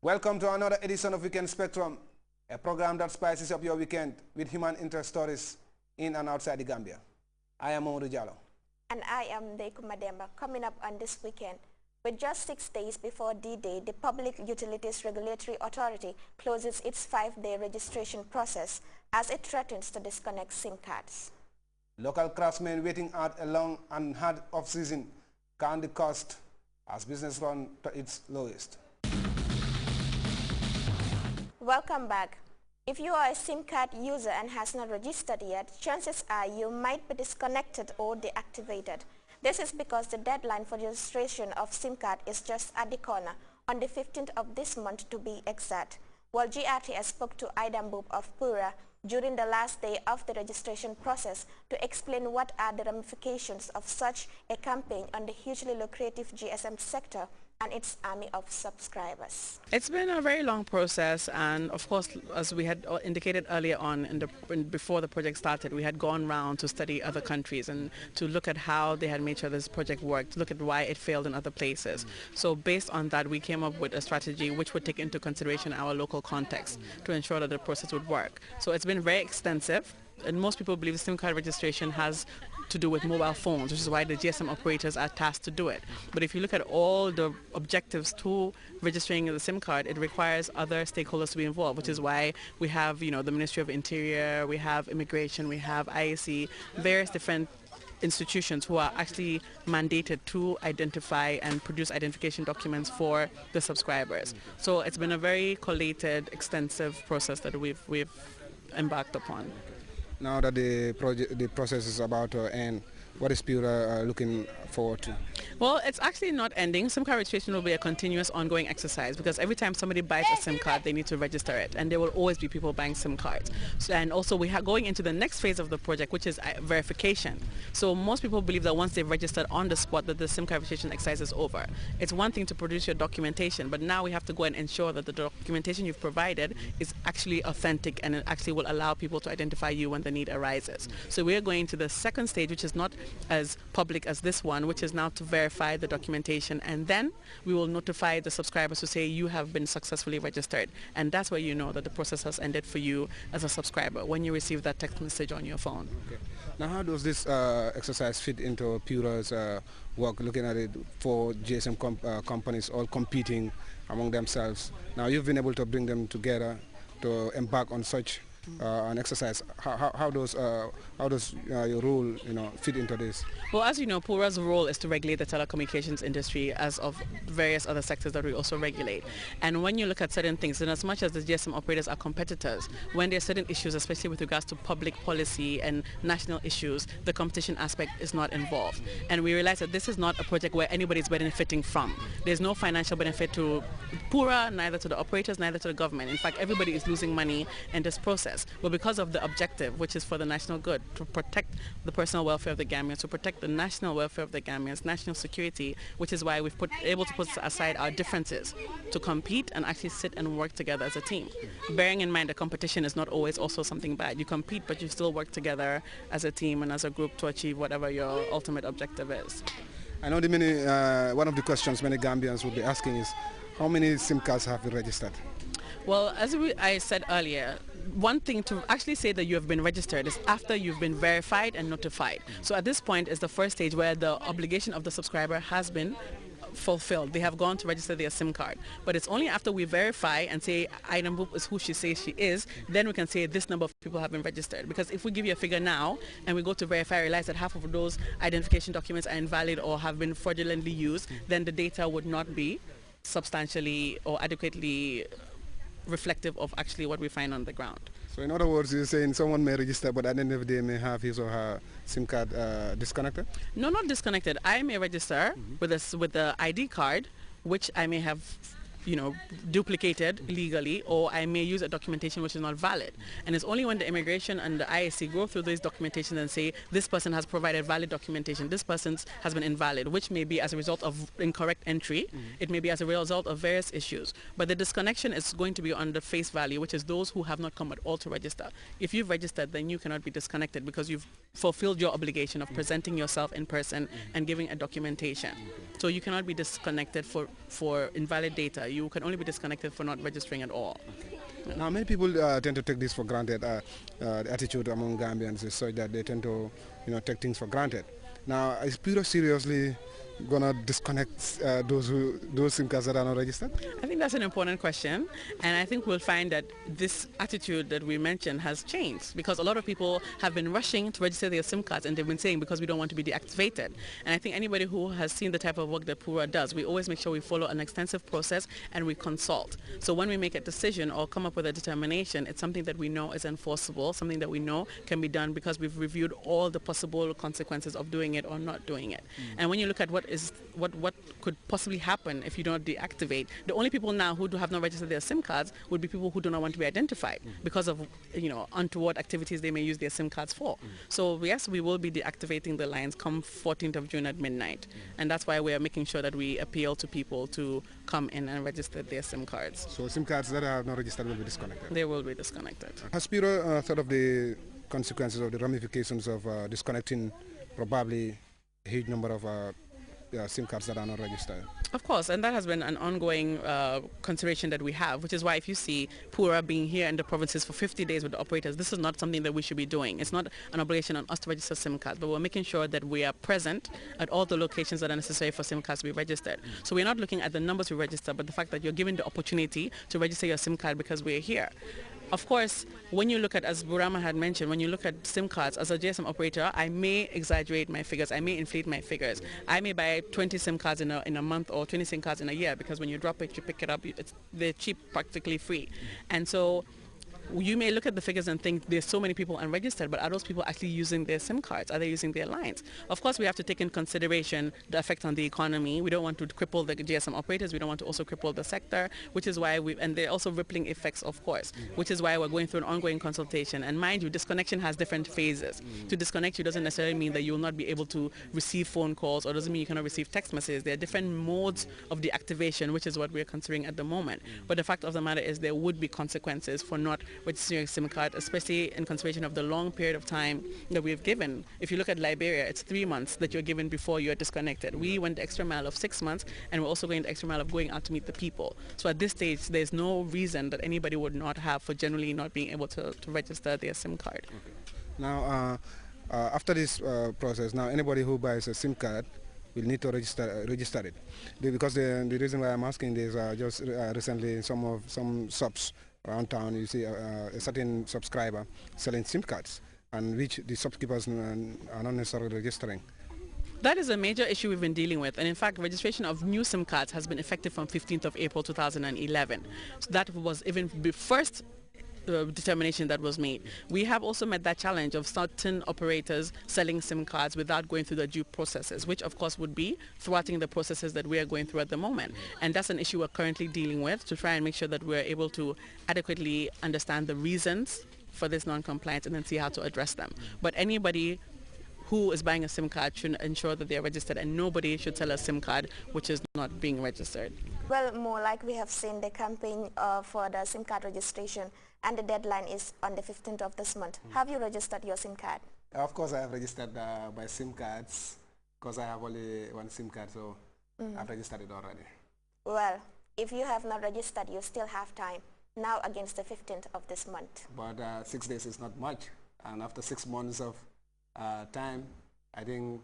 Welcome to another edition of Weekend Spectrum, a program that spices up your weekend with human interest stories in and outside the Gambia. I am Mamadou Diallo. And I am Ndeku Mademba. Coming up on this weekend, with just 6 days before D-Day, the Public Utilities Regulatory Authority closes its 5-day registration process as it threatens to disconnect SIM cards. Local craftsmen waiting out a long and hard off-season count the cost as business run to its lowest. Welcome back. If you are a SIM card user and has not registered yet, chances are you might be disconnected or deactivated. This is because the deadline for registration of SIM card is just at the corner, on the 15th of this month to be exact. While GRTS spoke to Idambub of Pura during the last day of the registration process to explain what are the ramifications of such a campaign on the hugely lucrative GSM sector and its army of subscribers. It's been a very long process, and of course, as we had indicated earlier on before the project started, we had gone round to study other countries and to look at how they had made sure this project worked, to look at why it failed in other places. So based on that, we came up with a strategy which would take into consideration our local context to ensure that the process would work. So it's been very extensive, and most people believe SIM card registration has to do with mobile phones, which is why the GSM operators are tasked to do it. But if you look at all the objectives to registering the SIM card, it requires other stakeholders to be involved, which is why we have, the Ministry of Interior, we have Immigration, we have IAC, various different institutions who are actually mandated to identify and produce identification documents for the subscribers. So it's been a very collated, extensive process that we've embarked upon. Now that the process is about to end, what is Pura looking forward to? Well, it's actually not ending. SIM card registration will be a continuous ongoing exercise because every time somebody buys a SIM card, they need to register it, and there will always be people buying SIM cards. So, and also we are going into the next phase of the project, which is verification. So most people believe that once they've registered on the spot that the SIM card registration exercise is over. It's one thing to produce your documentation, but now we have to go and ensure that the documentation you've provided is actually authentic and it actually will allow people to identify you when the need arises. So we are going to the second stage, which is not as public as this one, which is now to verify the documentation, and then we will notify the subscribers to say you have been successfully registered, and that's where you know that the process has ended for you as a subscriber, when you receive that text message on your phone. Okay. Now how does this exercise fit into Pura's work, looking at it for GSM companies all competing among themselves? Now you've been able to bring them together to embark on such an exercise. How does your role fit into this? Well, as you know, Pura's role is to regulate the telecommunications industry as of various other sectors that we also regulate. And when you look at certain things, and as much as the GSM operators are competitors, when there are certain issues, especially with regards to public policy and national issues, the competition aspect is not involved. And we realize that this is not a project where anybody is benefiting from. There's no financial benefit to Pura, neither to the operators, neither to the government. In fact, everybody is losing money in this process. But because of the objective, which is for the national good, to protect the personal welfare of the Gambians, to protect the national welfare of the Gambians, national security, which is why we've able to put aside our differences to compete and actually sit and work together as a team. Bearing in mind that competition is not always also something bad. You compete, but you still work together as a team and as a group to achieve whatever your ultimate objective is. I know one of the questions many Gambians will be asking is, how many SIM cards have been registered? Well, as I said earlier, one thing to actually say that you have been registered is after you've been verified and notified. So at this point is the first stage where the obligation of the subscriber has been fulfilled. They have gone to register their SIM card. But it's only after we verify and say Idambub is who she says she is, then we can say this number of people have been registered. Because if we give you a figure now and we go to verify, realize that half of those identification documents are invalid or have been fraudulently used, then the data would not be substantially or adequately reflective of actually what we find on the ground. So in other words, you're saying someone may register, but at the end of the day may have his or her SIM card disconnected? No, not disconnected. I may register with the ID card, which I may have duplicated illegally, or I may use a documentation which is not valid. And it's only when the immigration and the IAC go through these documentation and say this person has provided valid documentation, this person has been invalid, which may be as a result of incorrect entry, it may be as a result of various issues. But the disconnection is going to be on the face value, which is those who have not come at all to register. If you've registered, then you cannot be disconnected because you've fulfilled your obligation of presenting yourself in person and giving a documentation. So you cannot be disconnected for invalid data. You can only be disconnected for not registering at all. Okay. Now, many people tend to take this for granted. The attitude among Gambians is such that they tend to, take things for granted. Now, is Puro seriously gonna disconnect those SIM cards that are not registered? I think that's an important question, and I think we'll find that this attitude that we mentioned has changed, because a lot of people have been rushing to register their SIM cards, and they've been saying because we don't want to be deactivated. And I think anybody who has seen the type of work that Pura does, we always make sure we follow an extensive process and we consult. So when we make a decision or come up with a determination, it's something that we know is enforceable, something that we know can be done because we've reviewed all the possible consequences of doing it or not doing it. And when you look at what could possibly happen if you don't deactivate, the only people now who have not registered their SIM cards would be people who do not want to be identified because of untoward activities they may use their SIM cards for. So yes, we will be deactivating the lines come 14th of June at midnight, and that's why we are making sure that we appeal to people to come in and register their SIM cards. So SIM cards that are not registered will be disconnected? They will be disconnected. Has Piro thought of the consequences or the ramifications of disconnecting probably a huge number of SIM cards that are not registered? Of course, and that has been an ongoing consideration that we have, which is why if you see Pura being here in the provinces for 50 days with the operators, this is not something that we should be doing. It's not an obligation on us to register SIM cards, but we're making sure that we are present at all the locations that are necessary for SIM cards to be registered. So we're not looking at the numbers we register, but the fact that you're given the opportunity to register your SIM card because we're here. Of course, when you look at, as Burama had mentioned, when you look at SIM cards, as a GSM operator, I may exaggerate my figures, I may inflate my figures. I may buy 20 SIM cards in a month or 20 SIM cards in a year, because when you drop it, you pick it up, they're cheap, practically free. And so you may look at the figures and think there's so many people unregistered, but are those people actually using their SIM cards? Are they using their lines? Of course, we have to take in consideration the effect on the economy. We don't want to cripple the GSM operators. We don't want to also cripple the sector, which is why and there are also rippling effects, of course, which is why we're going through an ongoing consultation. And mind you, disconnection has different phases. To disconnect you doesn't necessarily mean that you will not be able to receive phone calls, or doesn't mean you cannot receive text messages. There are different modes of deactivation, which is what we're considering at the moment. But the fact of the matter is there would be consequences for not registering a SIM card, especially in consideration of the long period of time that we've given. If you look at Liberia, it's 3 months that you're given before you're disconnected. We went the extra mile of 6 months, and we're also going the extra mile of going out to meet the people. So at this stage, there's no reason that anybody would not have for generally not being able to register their SIM card. Okay. Now, after this process, now anybody who buys a SIM card will need to register it. Because the reason why I'm asking this, just recently some shops around town, you see a certain subscriber selling SIM cards, and which the shopkeepers are not necessarily registering. That is a major issue we've been dealing with, and in fact registration of new SIM cards has been effective from 15th of April 2011. So that was even the first determination that was made. We have also met that challenge of certain operators selling SIM cards without going through the due processes, which of course would be thwarting the processes that we are going through at the moment. And that's an issue we're currently dealing with, to try and make sure that we're able to adequately understand the reasons for this non-compliance and then see how to address them. But anybody who is buying a SIM card should ensure that they are registered, and nobody should sell a SIM card which is not being registered. Well, more like we have seen the campaign for the SIM card registration, and the deadline is on the 15th of this month. Have you registered your SIM card? Of course I have registered my SIM cards, because I have only one SIM card, so I've registered it already. Well, if you have not registered, you still have time now against the 15th of this month. But 6 days is not much, and after 6 months of time, I think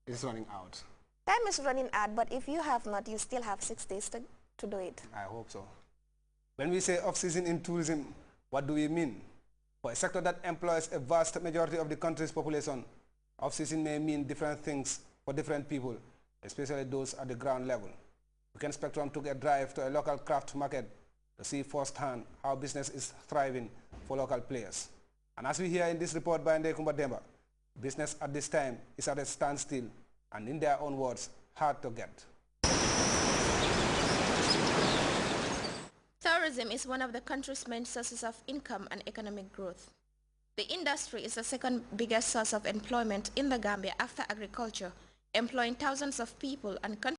it's running out. Time is running out, but if you have not, you still have 6 days to do it. I hope so. When we say off-season in tourism, what do we mean? For a sector that employs a vast majority of the country's population, off-season may mean different things for different people, especially those at the ground level. Weekend Spectrum took a drive to a local craft market to see firsthand how business is thriving for local players. And as we hear in this report by Ndekumba Demba, business at this time is at a standstill, and in their own words, hard to get. Tourism is one of the country's main sources of income and economic growth. The industry is the second biggest source of employment in the Gambia after agriculture, employing thousands of people and